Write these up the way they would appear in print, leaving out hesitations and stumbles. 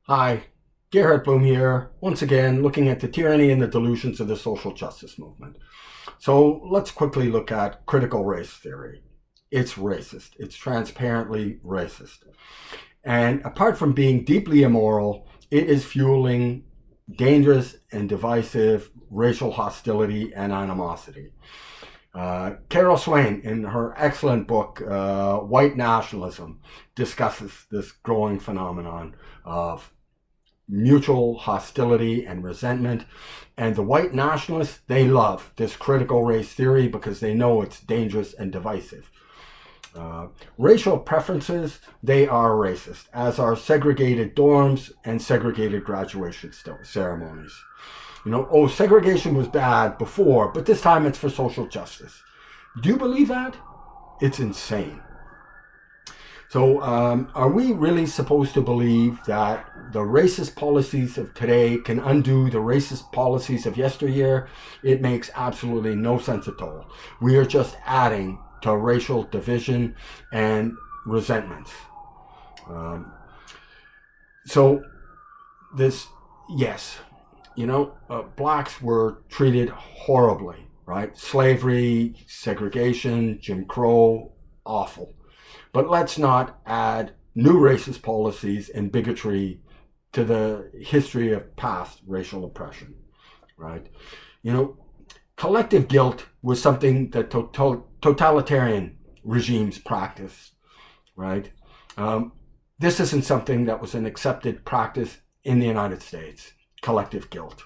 Hi, Gerhard Bloom here, once again looking at the tyranny and the delusions of the social justice movement. So let's quickly look at critical race theory. It's racist. It's transparently racist. And apart from being deeply immoral, it is fueling dangerous and divisive racial hostility and animosity. Carol Swain, in her excellent book, White Nationalism, discusses this growing phenomenon of mutual hostility and resentment. And the white nationalists, they love this critical race theory because they know it's dangerous and divisive. Racial preferences, they are racist, as are segregated dorms and segregated graduation ceremonies. Segregation was bad before, but this time it's for social justice. Do you believe that? It's insane. So are we really supposed to believe that the racist policies of today can undo the racist policies of yesteryear? It makes absolutely no sense at all. We are just adding to racial division and resentments. Yes, blacks were treated horribly, right? Slavery, segregation, Jim Crow, awful. But let's not add new racist policies and bigotry to the history of past racial oppression, right? Collective guilt was something that totalitarian regimes practiced, right? This isn't something that was an accepted practice in the United States, collective guilt.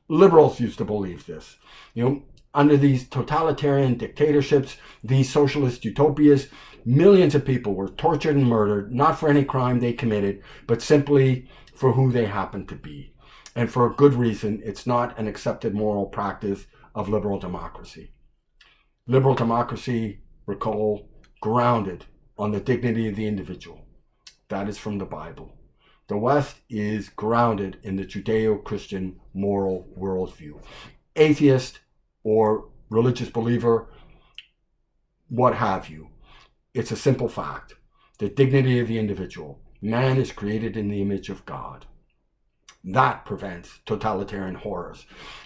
Liberals used to believe this. Under these totalitarian dictatorships, these socialist utopias, millions of people were tortured and murdered, not for any crime they committed, but simply for who they happened to be. And for a good reason, it's not an accepted moral practice of liberal democracy. Liberal democracy, recall, grounded on the dignity of the individual. That is from the Bible. The West is grounded in the Judeo-Christian moral worldview. Atheist or religious believer, what have you. It's a simple fact. The dignity of the individual. Man is created in the image of God. That prevents totalitarian horrors.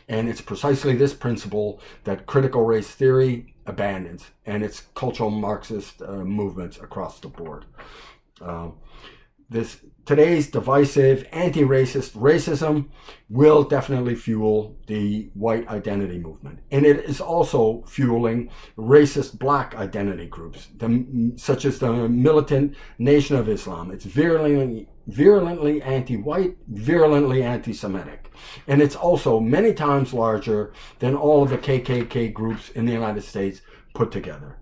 And it's precisely this principle that critical race theory abandons, and its cultural Marxist movements across the board. Today's divisive, anti-racist racism will definitely fuel the white identity movement. And it is also fueling racist black identity groups, such as the militant Nation of Islam. It's virulently anti-white, virulently anti-Semitic. And it's also many times larger than all of the KKK groups in the United States put together.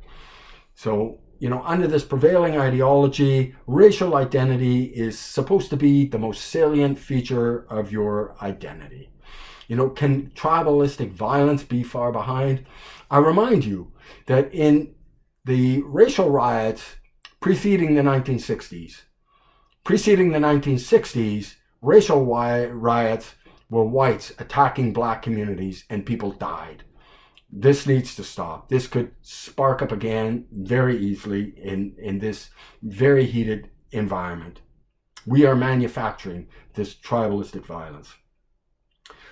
So, under this prevailing ideology, racial identity is supposed to be the most salient feature of your identity. Can tribalistic violence be far behind? I remind you that in the racial riots preceding the 1960s, racial riots were whites attacking black communities and people died. This needs to stop. This could spark up again very easily in this very heated environment. We are manufacturing this tribalistic violence.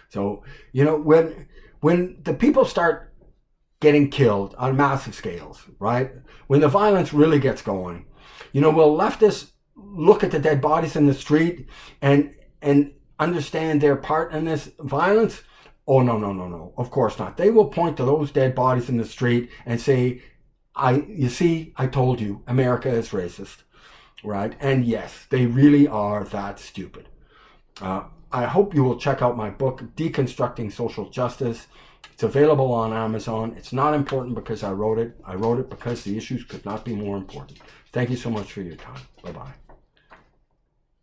So, when the people start getting killed on massive scales, right? When the violence really gets going, will leftists look at the dead bodies in the street and understand their part in this violence? Oh, no. Of course not. They will point to those dead bodies in the street and say, I told you, America is racist, right? And yes, they really are that stupid. I hope you will check out my book, Deconstructing Social Justice. It's available on Amazon. It's not important because I wrote it. I wrote it because the issues could not be more important. Thank you so much for your time. Bye-bye.